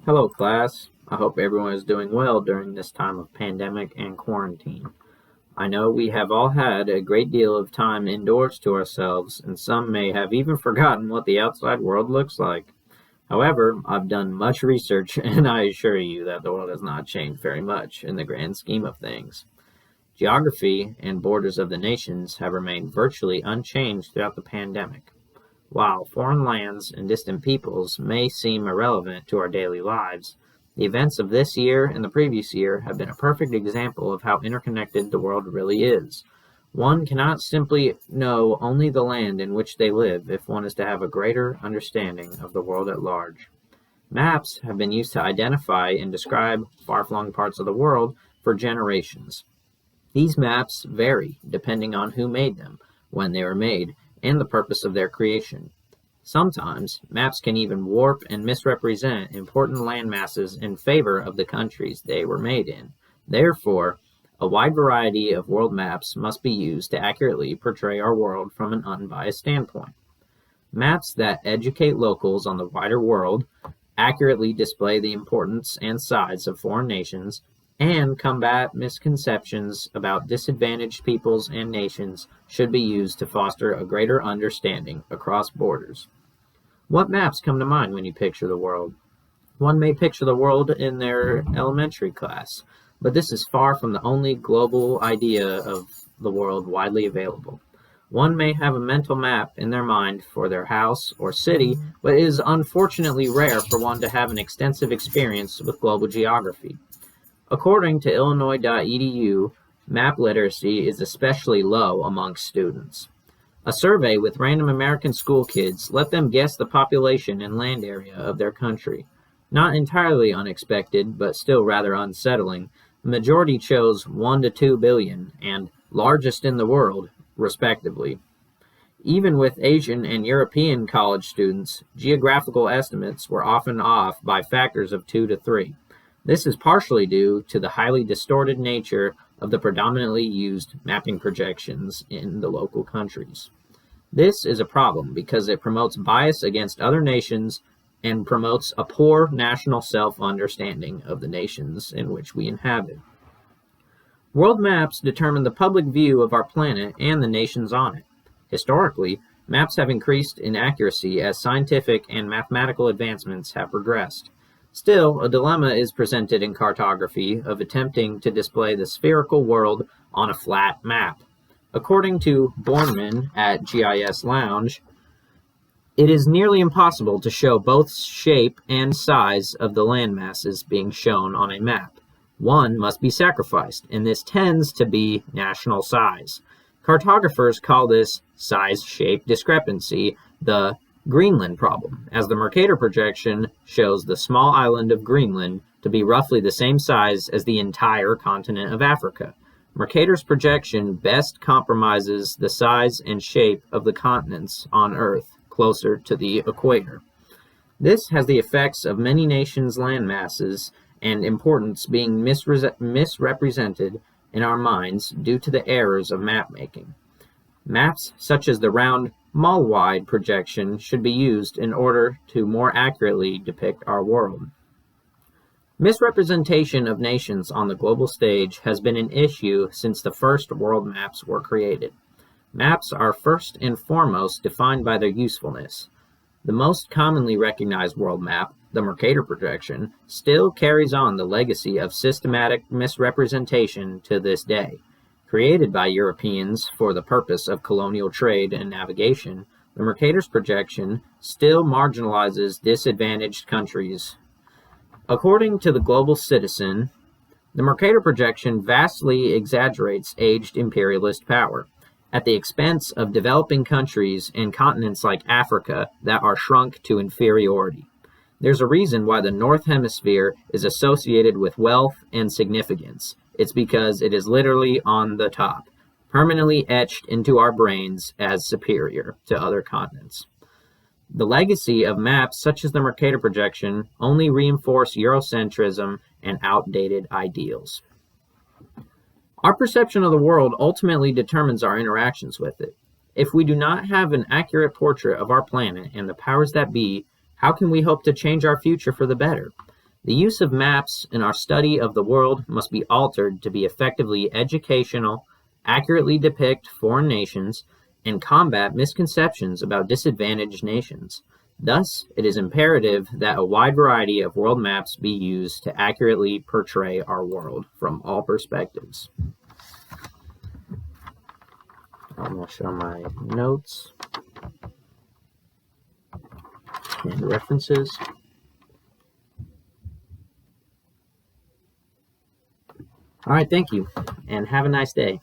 Hello, class. I hope everyone is doing well during this time of pandemic and quarantine. I know we have all had a great deal of time indoors to ourselves, and some may have even forgotten what the outside world looks like. However, I've done much research, and I assure you that the world has not changed very much in the grand scheme of things. Geography and borders of the nations have remained virtually unchanged throughout the pandemic. While foreign lands and distant peoples may seem irrelevant to our daily lives, the events of this year and the previous year have been a perfect example of how interconnected the world really is. One cannot simply know only the land in which they live if one is to have a greater understanding of the world at large. Maps have been used to identify and describe far-flung parts of the world for generations. These maps vary depending on who made them, when they were made, and the purpose of their creation. Sometimes, maps can even warp and misrepresent important land masses in favor of the countries they were made in. Therefore, a wide variety of world maps must be used to accurately portray our world from an unbiased standpoint. Maps that educate locals on the wider world, accurately display the importance and size of foreign nations, and combat misconceptions about disadvantaged peoples and nations should be used to foster a greater understanding across borders. What maps come to mind when you picture the world? One may picture the world in their elementary class, but this is far from the only global idea of the world widely available. One may have a mental map in their mind for their house or city, but it is unfortunately rare for one to have an extensive experience with global geography. According to Illinois.edu, map literacy is especially low amongst students. A survey with random American school kids let them guess the population and land area of their country. Not entirely unexpected, but still rather unsettling, the majority chose 1 to 2 billion and largest in the world, respectively. Even with Asian and European college students, geographical estimates were often off by factors of 2 to 3. This is partially due to the highly distorted nature of the predominantly used mapping projections in the local countries. This is a problem because it promotes bias against other nations and promotes a poor national self-understanding of the nations in which we inhabit. World maps determine the public view of our planet and the nations on it. Historically, maps have increased in accuracy as scientific and mathematical advancements have progressed. Still, a dilemma is presented in cartography of attempting to display the spherical world on a flat map. According to Borneman at GIS Lounge, it is nearly impossible to show both shape and size of the land masses being shown on a map. One must be sacrificed, and this tends to be national size. Cartographers call this size-shape discrepancy the Greenland problem, as the Mercator projection shows the small island of Greenland to be roughly the same size as the entire continent of Africa. Mercator's projection best compromises the size and shape of the continents on Earth closer to the equator. This has the effects of many nations' land masses and importance being misrepresented in our minds due to the errors of map making. Maps such as the round mall-wide projection should be used in order to more accurately depict our world. Misrepresentation of nations on the global stage has been an issue since the first world maps were created. Maps are first and foremost defined by their usefulness. The most commonly recognized world map, the Mercator projection, still carries on the legacy of systematic misrepresentation to this day. Created by Europeans for the purpose of colonial trade and navigation, the Mercator's projection still marginalizes disadvantaged countries. According to the Global Citizen, the Mercator projection vastly exaggerates aged imperialist power at the expense of developing countries and continents like Africa that are shrunk to inferiority. There's a reason why the North Hemisphere is associated with wealth and significance. It's because it is literally on the top, permanently etched into our brains as superior to other continents. The legacy of maps such as the Mercator projection only reinforce Eurocentrism and outdated ideals. Our perception of the world ultimately determines our interactions with it. If we do not have an accurate portrait of our planet and the powers that be, how can we hope to change our future for the better? The use of maps in our study of the world must be altered to be effectively educational, accurately depict foreign nations, and combat misconceptions about disadvantaged nations. Thus, it is imperative that a wide variety of world maps be used to accurately portray our world from all perspectives. I'm going to show my notes and references. All right, thank you, and have a nice day.